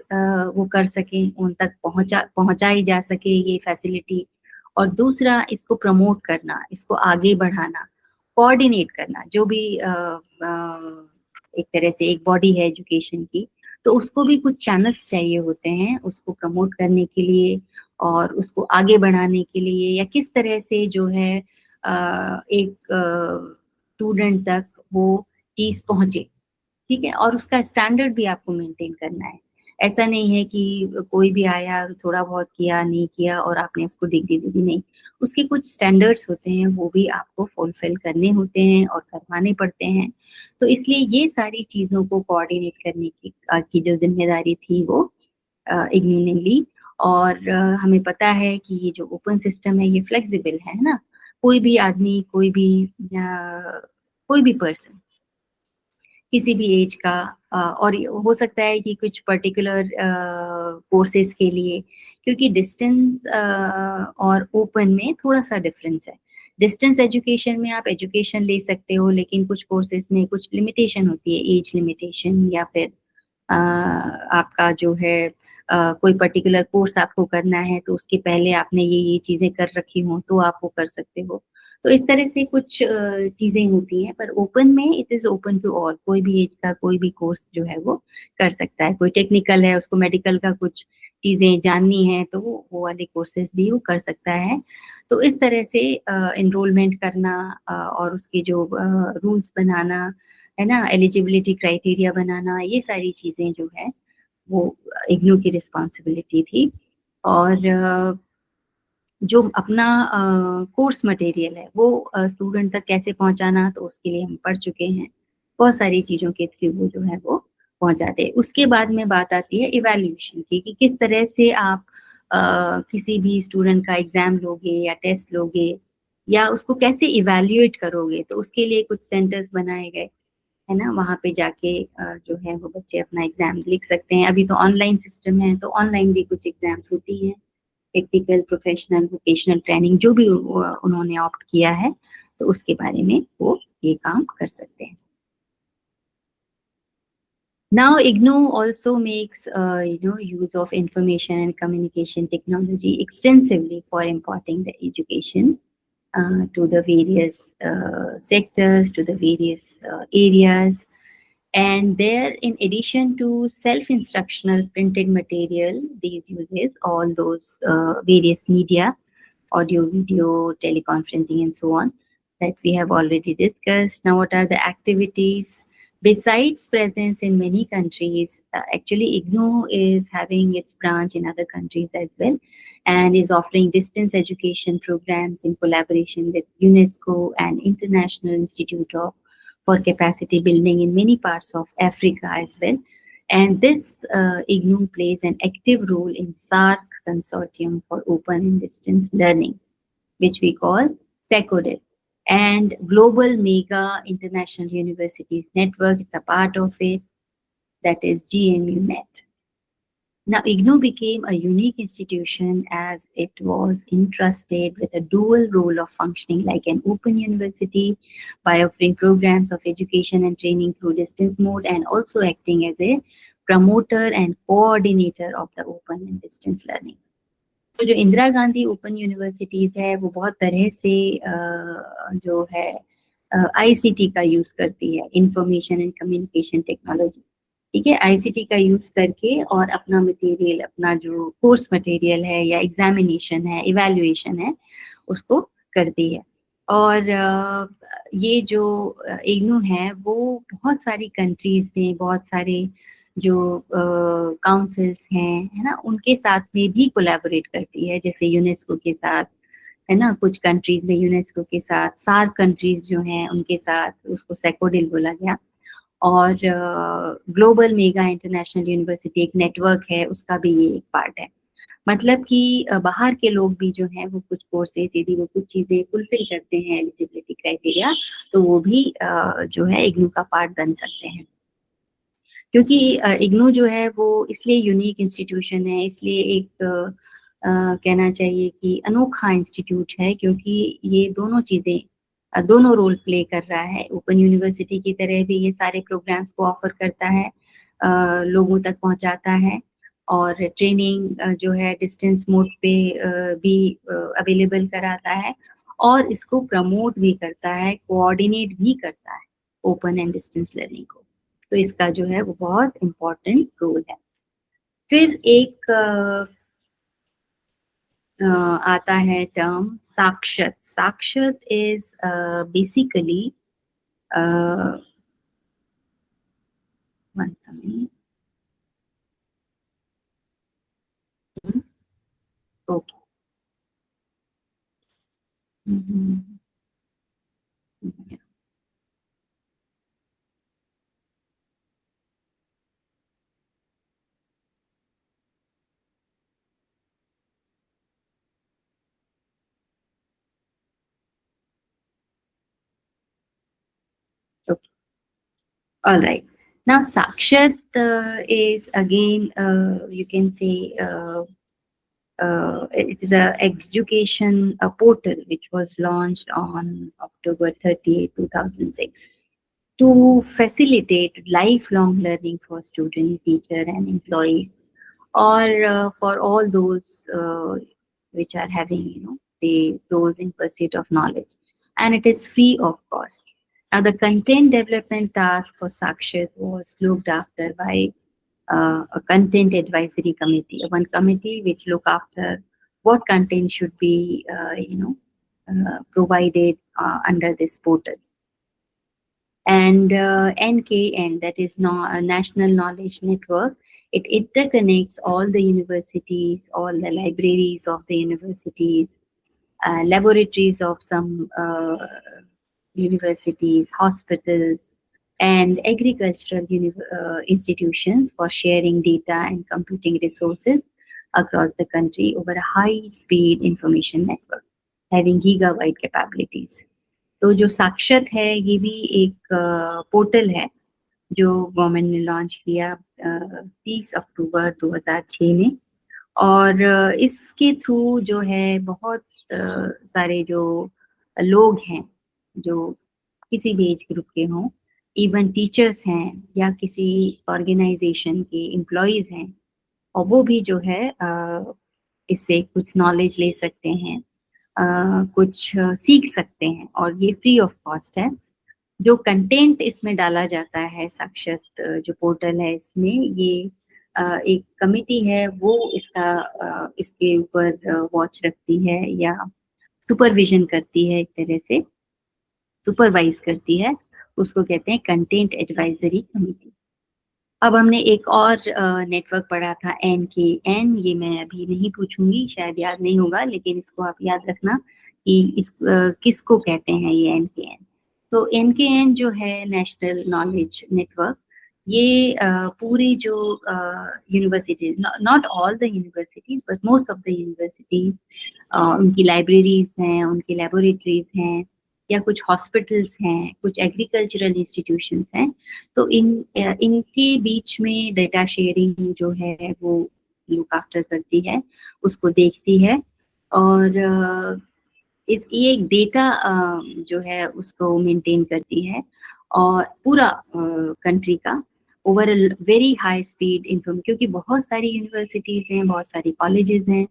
वो कर सकें, उन तक पहुंचाई जा सके ये फैसिलिटी, और दूसरा इसको प्रमोट करना, इसको आगे बढ़ाना, कोऑर्डिनेट करना। जो भी एक तरह से एक बॉडी है एजुकेशन की, तो उसको भी कुछ चैनल्स चाहिए होते हैं उसको प्रमोट करने के लिए और उसको आगे बढ़ाने के लिए, या किस तरह से जो है एक स्टूडेंट तक वो चीज पहुंचे, ठीक है, और उसका स्टैंडर्ड भी आपको मेंटेन करना है। ऐसा नहीं है कि कोई भी आया थोड़ा बहुत किया नहीं किया और आपने उसको डिग्री दे दी, नहीं, उसके कुछ स्टैंडर्ड्स होते हैं वो भी आपको फुलफिल करने होते हैं और करवाने पड़ते हैं। तो इसलिए ये सारी चीज़ों को कोऑर्डिनेट करने की जो जिम्मेदारी थी वो इग्नू ने ली। और हमें पता है कि ये जो ओपन सिस्टम है ये फ्लेक्सिबल है ना, कोई भी आदमी, कोई भी पर्सन किसी भी एज का, और हो सकता है कि कुछ पर्टिकुलर कोर्सेज के लिए, क्योंकि डिस्टेंस और ओपन में थोड़ा सा डिफरेंस है। डिस्टेंस एजुकेशन में आप एजुकेशन ले सकते हो, लेकिन कुछ कोर्सेज में कुछ लिमिटेशन होती है, एज लिमिटेशन, या फिर आपका जो है कोई पर्टिकुलर कोर्स आपको करना है तो उसके पहले आपने ये चीज़ें कर रखी हो तो आप वो कर सकते हो। तो इस तरह से कुछ चीज़ें होती हैं, पर ओपन में it is open to all, कोई भी एज का कोई भी कोर्स जो है वो कर सकता है। कोई टेक्निकल है, उसको मेडिकल का कुछ चीज़ें जाननी है तो वो वाले कोर्सेज भी वो कर सकता है। तो इस तरह से एनरोलमेंट करना और उसके जो रूल्स बनाना है ना, एलिजिबिलिटी क्राइटेरिया बनाना, ये सारी चीज़ें जो है वो इग्नू की रिस्पॉन्सिबिलिटी थी। और जो अपना कोर्स मटेरियल है वो स्टूडेंट तक कैसे पहुंचाना, तो उसके लिए हम पढ़ चुके हैं, बहुत सारी चीज़ों के थ्रू वो जो है वो पहुंचाते हैं। उसके बाद में बात आती है इवैल्यूएशन की, कि किस तरह से आप किसी भी स्टूडेंट का एग्जाम लोगे या टेस्ट लोगे या उसको कैसे इवैल्यूएट करोगे। तो उसके लिए कुछ सेंटर्स बनाए गए है ना, वहाँ पे जाके जो है वो बच्चे अपना एग्जाम लिख सकते हैं। अभी तो ऑनलाइन सिस्टम है, तो ऑनलाइन भी कुछ एग्जाम्स होती हैं, टेक्निकल, प्रोफेशनल, वोकेशनल ट्रेनिंग जो भी उन्होंने ऑप्ट किया है तो उसके बारे में वो ये काम कर सकते हैं। Now IGNOU also makes use of information and communication technology extensively for imparting the education to the various sectors, to the various areas. And there, in addition to self-instructional printed material, these uses all those various media, audio, video, teleconferencing, and so on, that we have already discussed. Now, what are the activities? Besides presence in many countries, actually IGNOU is having its branch in other countries as well, and is offering distance education programs in collaboration with UNESCO and International Institute of for capacity building in many parts of Africa as well. And this IGNOU plays an active role in SARC Consortium for Open and Distance Learning, which we call SECODIL. And Global Mega International Universities Network, it's a part of it, that is GMUNet. Now, IGNOU became a unique institution as it was entrusted with a dual role of functioning like an open university by offering programs of education and training through distance mode, and also acting as a promoter and coordinator of the open and distance learning. तो जो Indira Gandhi open universities है वो बहुत तरह से जो है ICT का यूज करती है, इंफॉर्मेशन एंड कम्युनिकेशन टेक्नोलॉजी, ठीक है, आईसीटी का यूज करके और अपना मटेरियल, अपना जो कोर्स मटेरियल है या एग्जामिनेशन है, इवैल्यूएशन है, उसको करती है। और ये जो इग्नू है वो बहुत सारी कंट्रीज में, बहुत सारे जो काउंसिल्स हैं, है ना, उनके साथ में भी कोलैबोरेट करती है, जैसे यूनेस्को के साथ, है ना, कुछ कंट्रीज में यूनेस्को के साथ, सार्क कंट्रीज जो हैं उनके साथ, उसको सेकोडिल बोला गया। और ग्लोबल मेगा इंटरनेशनल यूनिवर्सिटी एक नेटवर्क है, उसका भी ये एक पार्ट है। मतलब कि बाहर के लोग भी जो हैं वो कुछ कोर्सेज, यदि वो कुछ चीज़ें फुलफिल करते हैं एलिजिबिलिटी क्राइटेरिया, तो वो भी जो है इग्नू का पार्ट बन सकते हैं। क्योंकि इग्नू जो है वो इसलिए यूनिक इंस्टीट्यूशन है, इसलिए एक कहना चाहिए कि अनोखा इंस्टीट्यूट है, क्योंकि ये दोनों चीज़ें, दोनों रोल प्ले कर रहा है। ओपन यूनिवर्सिटी की तरह भी ये सारे प्रोग्राम्स को ऑफर करता है, लोगों तक पहुंचाता है, और ट्रेनिंग जो है डिस्टेंस मोड पे भी अवेलेबल कराता है, और इसको प्रमोट भी करता है, कोऑर्डिनेट भी करता है ओपन एंड डिस्टेंस लर्निंग को। तो इसका जो है वो बहुत इम्पोर्टेंट रोल है। फिर एक आता है टर्म साक्षत। साक्षत is basically okay, all right. Now Sakshat is again, you can say, it is an education portal which was launched on October 30, 2006 to facilitate lifelong learning for student, teacher and employees, or for all those which are having, those in pursuit of knowledge, and it is free of cost. Now the content development task for Sakshat was looked after by a content advisory committee, one committee which look after what content should be provided under this portal. And NKN, that is National Knowledge Network, it interconnects all the universities, all the libraries of the universities, laboratories of some universities, hospitals, and agricultural institutions for sharing data and computing resources across the country over a high-speed information network having gigabyte capabilities. तो जो साक्षत है ये भी एक portal है जो government ने launch किया 30 अक्टूबर 2006 में, और इसके थ्रू जो है बहुत सारे जो लोग हैं जो किसी भी एज ग्रुप के हों, इवन टीचर्स हैं या किसी ऑर्गेनाइजेशन के एम्प्लॉयज़ हैं, और वो भी जो है इससे कुछ नॉलेज ले सकते हैं, कुछ सीख सकते हैं, और ये फ्री ऑफ कॉस्ट है। जो कंटेंट इसमें डाला जाता है, साक्षत जो पोर्टल है, इसमें ये एक कमिटी है वो इसके ऊपर वॉच रखती है या सुपरविजन करती है, एक तरह से सुपरवाइज करती है, उसको कहते हैं कंटेंट एडवाइजरी कमिटी। अब हमने एक और नेटवर्क पढ़ा था NKN, ये मैं अभी नहीं पूछूंगी, शायद याद नहीं होगा, लेकिन इसको आप याद रखना कि किसको कहते हैं ये NKN। तो NKN जो है नेशनल नॉलेज नेटवर्क, ये पूरी जो universities, not all the universities but most of the universities, उनकी लाइब्रेरीज हैं, उनकी लेबोरेटरीज हैं, या कुछ हॉस्पिटल्स हैं, कुछ एग्रीकल्चरल इंस्टीट्यूशंस हैं, तो इनके बीच में डेटा शेयरिंग जो है वो लुक आफ्टर करती है, उसको देखती है, और ये एक डेटा जो है उसको मेंटेन करती है, और पूरा कंट्री का over very high speed inform, क्योंकि बहुत सारी यूनिवर्सिटीज हैं, बहुत सारी कॉलेजेस हैं,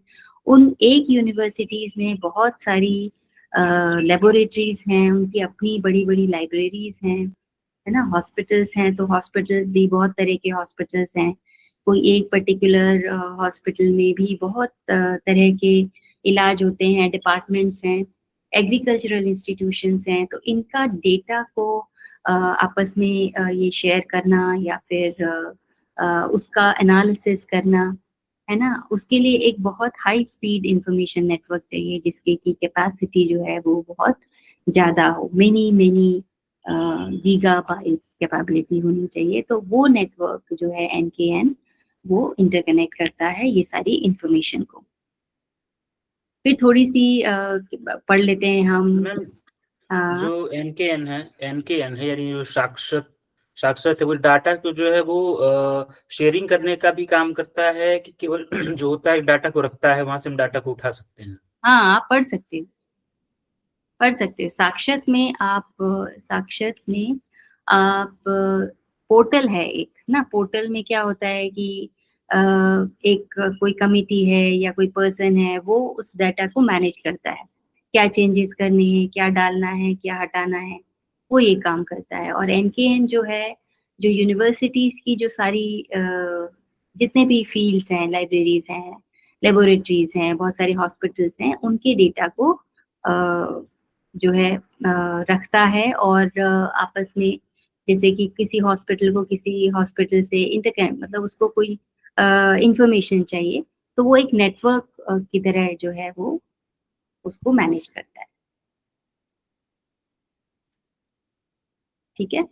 उन एक यूनिवर्सिटीज में बहुत सारी लेबोरेटरीज हैं, उनकी अपनी बड़ी बड़ी लाइब्रेरीज हैं, है ना, हॉस्पिटल्स हैं, तो हॉस्पिटल्स भी बहुत तरह के हॉस्पिटल्स हैं, कोई एक पर्टिकुलर हॉस्पिटल में भी बहुत तरह के इलाज होते हैं, डिपार्टमेंट्स हैं, एग्रीकल्चरल इंस्टीट्यूशंस हैं, तो इनका डेटा को आपस में ये शेयर करना या फिर उसका एनालिसिस करना, है ना, उसके लिए एक बहुत हाई स्पीड इंफॉर्मेशन नेटवर्क चाहिए, जिसके की कैपेसिटी जो है वो बहुत ज़्यादा हो, मेनी गीगाबाइट कैपेबिलिटी होनी चाहिए। तो वो नेटवर्क जो है NKN, वो इंटरकनेक्ट करता है ये सारी इंफॉर्मेशन को। फिर थोड़ी सी पढ़ लेते हैं हम। मैम जो NKN है यानी जो साक्षरत है, वो डाटा को जो है वो शेयरिंग करने का भी काम करता है, कि केवल जो होता है डाटा को रखता है, वहां से हम डाटा को उठा सकते हैं? हाँ, आप पढ़ सकते हो। साक्षरत में आप पोर्टल है एक ना, पोर्टल में क्या होता है कि एक कोई कमिटी है या कोई पर्सन है, वो उस डाटा को मैनेज करता है, क्या चेंजेस करने हैं, क्या डालना है, क्या हटाना है, वो ये काम करता है। और NKN जो है, जो यूनिवर्सिटीज की जो सारी जितने भी फील्ड्स हैं, लाइब्रेरीज हैं, लेबोरेटरीज हैं, बहुत सारे हॉस्पिटल्स हैं, उनके डेटा को जो है रखता है, और आपस में, जैसे कि किसी हॉस्पिटल को किसी हॉस्पिटल से इंटरकनेक्ट, मतलब उसको कोई इंफॉर्मेशन चाहिए, तो वो एक नेटवर्क की तरह जो है वो उसको मैनेज करता है। ठीक है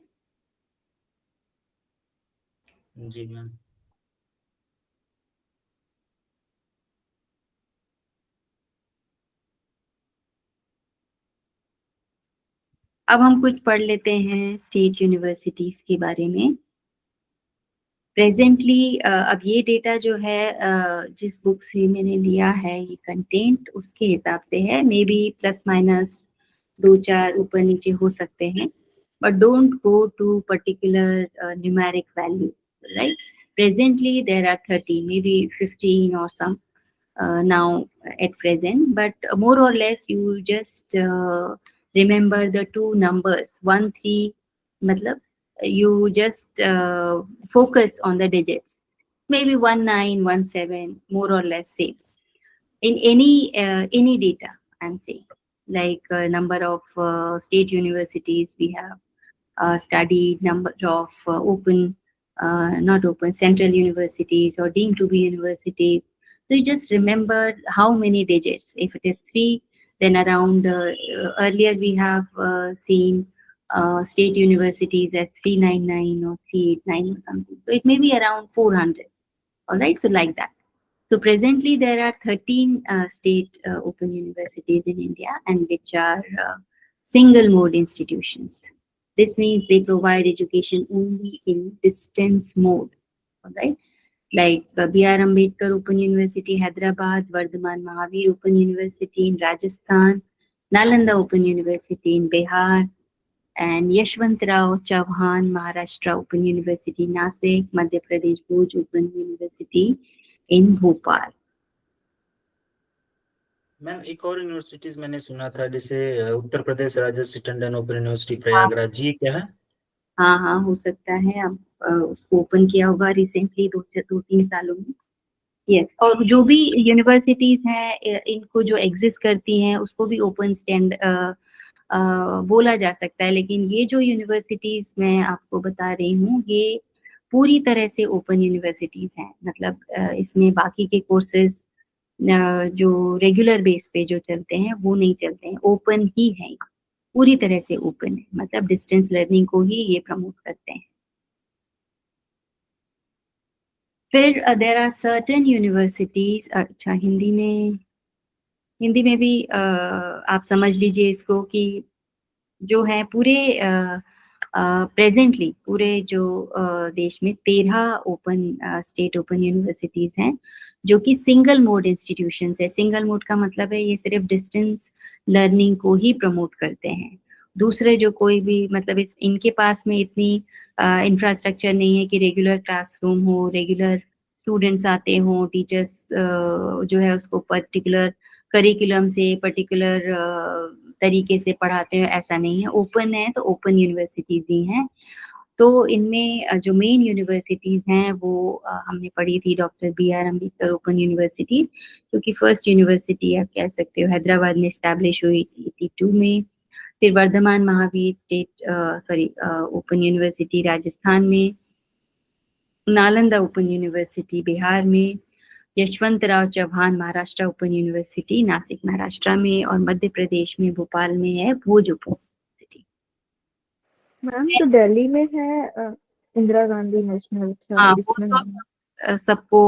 जी मैम। अब हम कुछ पढ़ लेते हैं स्टेट यूनिवर्सिटीज के बारे में। प्रेजेंटली अब ये डेटा जो है जिस बुक से मैंने लिया है, ये कंटेंट उसके हिसाब से है, मे बी प्लस माइनस 2-4 ऊपर नीचे हो सकते हैं, but don't go to particular numeric value, right? Presently there are 30, maybe 15 or some now at present, but more or less you just remember the two numbers 1 3, matlab you just focus on the digits, maybe 19 17, more or less same in any data, I'm saying, like number of state universities we have studied, number of not open, central universities or deemed to be universities. So you just remember how many digits. If it is 3, then around earlier we have seen state universities as 399 or 389 or something. So it may be around 400. All right, so like that. So presently there are 13 state open universities in India, and which are single mode institutions. This means they provide education only in distance mode, all right? Like B.R. Ambedkar Open University, Hyderabad, Vardhaman Mahavir Open University in Rajasthan, Nalanda Open University in Bihar, and Yashwantrao Chauhan Maharashtra Open University, Nasik, Madhya Pradesh Bhuj Open University in Bhopal. Ma'am एक और universities मैंने सुना था, जैसे उत्तर प्रदेश राजर्षि Tandon open university Prayagraj, जी क्या है? हाँ, हो सकता है, अब उसको ओपन किया होगा रिसेंटली 2-3 सालों में। यस, और जो भी यूनिवर्सिटीज हैं इनको जो एग्जिस्ट करती हैं उसको भी ओपन स्टैंड बोला जा सकता है, लेकिन ये जो यूनिवर्सिटीज मैं आपको बता रही हूँ, ये पूरी तरह से ओपन यूनिवर्सिटीज हैं, मतलब इसमें बाकी के कोर्सेज जो रेगुलर बेस पे जो चलते हैं वो नहीं चलते हैं, ओपन ही है। पूरी तरह से ओपन है, मतलब डिस्टेंस लर्निंग को ही ये प्रमोट करते हैं। फिर देयर आर सर्टेन यूनिवर्सिटीज, अच्छा हिंदी में भी आप समझ लीजिए इसको कि जो है पूरे प्रेजेंटली पूरे जो देश में 13 ओपन स्टेट ओपन यूनिवर्सिटीज हैं जो कि सिंगल मोड इंस्टीट्यूशंस है। सिंगल मोड का मतलब है ये सिर्फ डिस्टेंस लर्निंग को ही प्रमोट करते हैं। दूसरे जो कोई भी मतलब इनके पास में इतनी इंफ्रास्ट्रक्चर नहीं है कि रेगुलर क्लासरूम हो, रेगुलर स्टूडेंट्स आते हों, टीचर्स जो है उसको पर्टिकुलर करिकुलम से पर्टिकुलर तरीके से पढ़ाते हैं, ऐसा नहीं है। ओपन है तो ओपन यूनिवर्सिटीज ही हैं। तो इनमें जो मेन यूनिवर्सिटीज हैं वो हमने पढ़ी थी doctor BR Ambedkar open university, जो कि फर्स्ट यूनिवर्सिटी आप कह सकते हो, हैदराबाद में इस्टेब्लिश हुई 82 में। फिर Vardhaman Mahavir state open university Rajasthan में, नालंदा ओपन यूनिवर्सिटी बिहार में, यशवंतराव चौहान महाराष्ट्र ओपन यूनिवर्सिटी नासिक महाराष्ट्र में, और मध्य प्रदेश में भोपाल में है भोज ओपन यूनिवर्सिटी। मैम तो दिल्ली में है इंदिरा गांधी नेशनल, हाँ, वो इसमें तो सबको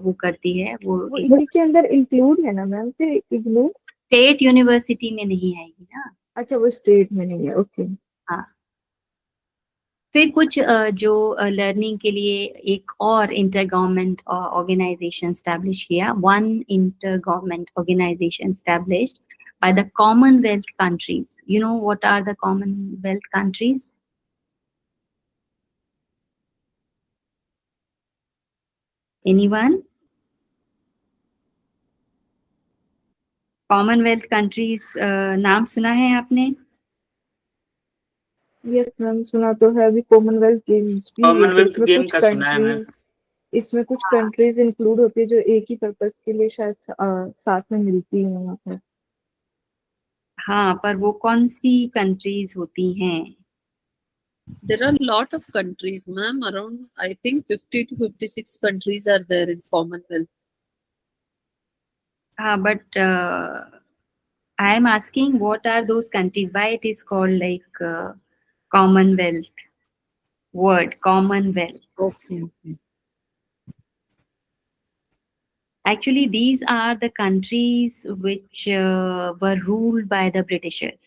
वो करती है, वो वो इसी के अंदर इंक्लूड है ना मैम, फिर इग्नू स्टेट यूनिवर्सिटी में नहीं आएगी ना। अच्छा वो स्टेट में नहीं है, ओके। हाँ, फिर कुछ जो लर्निंग के लिए एक और इंटर गवर्नमेंट ऑर्गेनाइजेशन स्टैब्लिश किया, one inter government organisation established by the Commonwealth countries. You know what are the Commonwealth countries? Anyone? Commonwealth countries नाम सुना है आपने? यस मैम, सुना तो है। अभी कॉमनवेल्थ गेम्स भी हुए थे, कॉमनवेल्थ गेम का सुना है मैम। इसमें कुछ कंट्रीज इंक्लूड होती है जो एक ही पर्पस के लिए शायद साथ में मिलती है वहाँ पर। हाँ, पर वो कौन सी कंट्रीज होती हैं? There are a lot of countries, ma'am. Around, I think, 50 to 56 countries are there in Commonwealth. हाँ, but I am asking what are those countries? Why it is called like Commonwealth? Word Commonwealth. Okay. Actually, these are the countries which were ruled by the Britishers.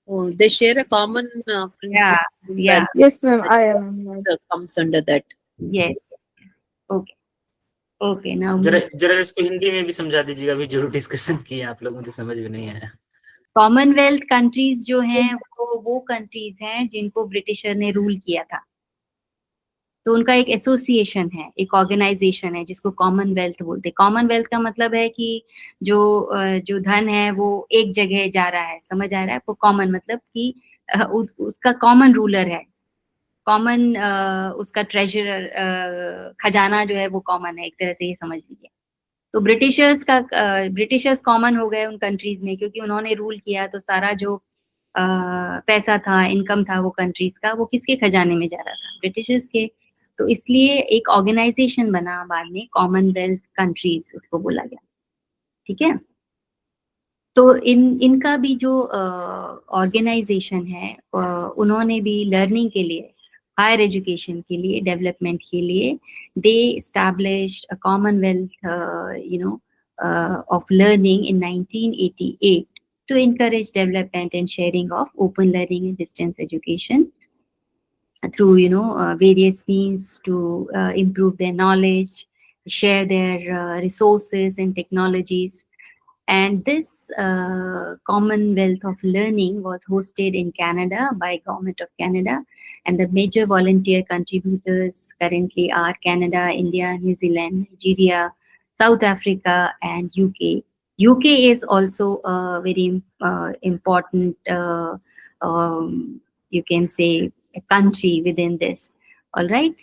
Oh, they share a common principle. Yeah. Yes ma'am, I am. Comes under that. Yes. Okay. Now जरा इसको हिंदी में भी समझा दीजिएगा, अभी जो discussion किए आप लोग मुझे समझ में नहीं आया। कॉमनवेल्थ कंट्रीज जो हैं वो कंट्रीज हैं जिनको ब्रिटिशर ने रूल किया था, तो उनका एक एसोसिएशन है, एक ऑर्गेनाइजेशन है जिसको कॉमनवेल्थ बोलते हैं। कॉमनवेल्थ का मतलब है कि जो धन है वो एक जगह जा रहा है, समझ आ रहा है आपको? कॉमन मतलब कि उसका कॉमन रूलर है, कॉमन उसका ट्रेजरर, खजाना जो है वो कॉमन है, एक तरह से ये समझ लीजिए। तो ब्रिटिशर्स कॉमन हो गए उन कंट्रीज में, क्योंकि उन्होंने रूल किया, तो सारा जो पैसा था, इनकम था वो कंट्रीज का, वो किसके खजाने में जा रहा था? ब्रिटिशर्स के। तो इसलिए एक ऑर्गेनाइजेशन बना बाद में, कॉमनवेल्थ कंट्रीज उसको बोला गया। ठीक है, तो इनका भी जो ऑर्गेनाइजेशन है उन्होंने भी लर्निंग के लिए, हायर एजुकेशन के लिए, डेवलपमेंट के लिए, they established a commonwealth of learning in 1988 to encourage development and sharing of open learning and distance education through various means to improve their knowledge, share their resources and technologies. And this Commonwealth of Learning was hosted in Canada by Government of Canada, and the major volunteer contributors currently are Canada, India, New Zealand, Nigeria, South Africa and UK. UK is also a very important, you can say, a country within this. All right.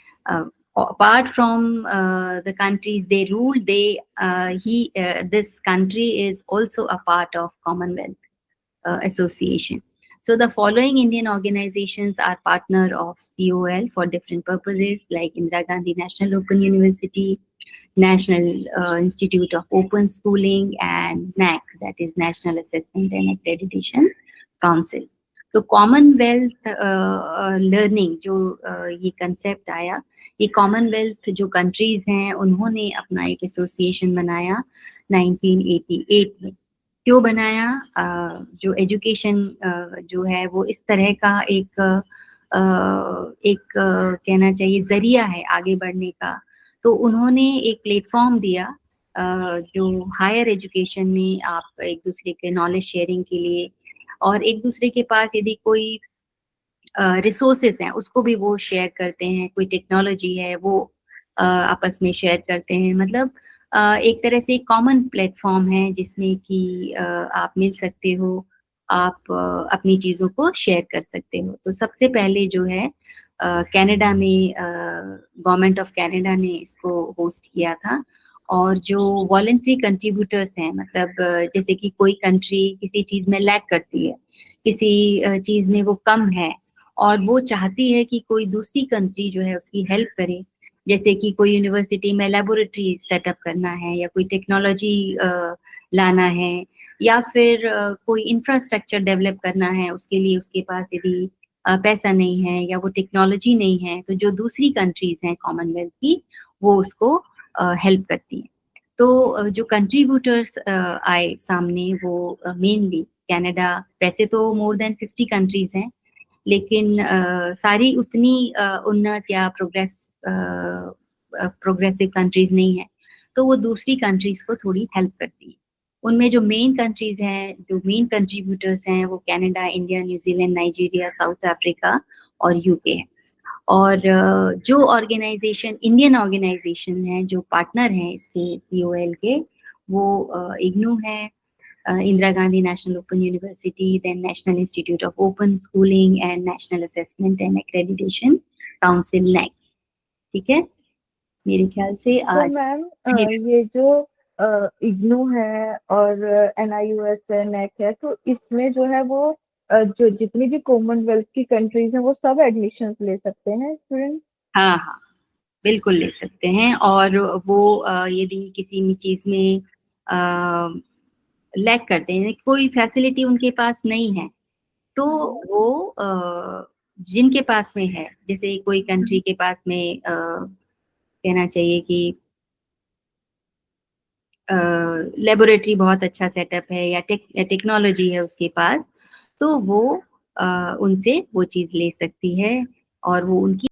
Apart from the countries they rule, this country is also a part of Commonwealth Association. So the following Indian organizations are partner of COL for different purposes, like Indira Gandhi National Open University, National Institute of Open Schooling, and NAC, that is National Assessment and Accreditation Council. तो Commonwealth learning जो ये concept आया, ये Commonwealth जो countries हैं उन्होंने अपना एक एसोसिएशन बनाया 1988 में। क्यों बनाया? जो एजुकेशन जो है वो इस तरह का एक कहना चाहिए जरिया है आगे बढ़ने का, तो उन्होंने एक प्लेटफॉर्म दिया जो हायर एजुकेशन में आप एक दूसरे के नॉलेज शेयरिंग के लिए, और एक दूसरे के पास यदि कोई रिसोर्सेस हैं उसको भी वो शेयर करते हैं, कोई टेक्नोलॉजी है वो आपस में शेयर करते हैं। मतलब एक तरह से कॉमन प्लेटफॉर्म है जिसमें कि आप मिल सकते हो, आप अपनी चीज़ों को शेयर कर सकते हो। तो सबसे पहले जो है कनाडा में गवर्नमेंट ऑफ कनाडा ने इसको होस्ट किया था, और जो वॉलंटरी कंट्रीब्यूटर्स हैं, मतलब जैसे कि कोई कंट्री किसी चीज़ में लैग करती है, किसी चीज़ में वो कम है और वो चाहती है कि कोई दूसरी कंट्री जो है उसकी हेल्प करे, जैसे कि कोई यूनिवर्सिटी में लेबोरेटरी सेटअप करना है या कोई टेक्नोलॉजी लाना है या फिर कोई इंफ्रास्ट्रक्चर डेवलप करना है, उसके लिए उसके पास यदि पैसा नहीं है या वो टेक्नोलॉजी नहीं है, तो जो दूसरी कंट्रीज हैं कॉमनवेल्थ की वो उसको हेल्प करती हैं। तो जो कंट्रीब्यूटर्स आए सामने वो मेनली कनाडा, वैसे तो मोर देन 50 कंट्रीज हैं, लेकिन सारी उतनी उन्नत या प्रोग्रेसिव कंट्रीज नहीं है, तो वो दूसरी कंट्रीज को थोड़ी हेल्प करती है। उनमें जो मेन कंट्रीज हैं, जो मेन कंट्रीब्यूटर्स हैं, वो Canada, India, New Zealand, Nigeria, south Africa और यूके है। और जो ऑर्गेनाइजेशन, इंडियन ऑर्गेनाइजेशन है, जो पार्टनर हैं इसके COL के, वो इग्नू है, Indira Gandhi national open university, then national institute of open schooling and national assessment and accreditation council, NAAC। ठीक है, मेरे ख्याल से तो आज मैम ये जो इग्नू है और NIUS है, NAAC है, तो इसमें जो है वो जो जितनी भी कॉमनवेल्थ की कंट्रीज हैं वो सब एडमिशन ले सकते हैं स्टूडेंट? हाँ हाँ बिल्कुल ले सकते हैं, और वो यदि किसी भी चीज़ में लैक करते हैं, कोई फैसिलिटी उनके पास नहीं है, तो वो जिनके पास में है, जैसे कोई कंट्री के पास में कहना चाहिए कि लेबोरेटरी बहुत अच्छा सेटअप है या टेक्नोलॉजी है उसके पास, तो वो उनसे वो चीज़ ले सकती है और वो उनकी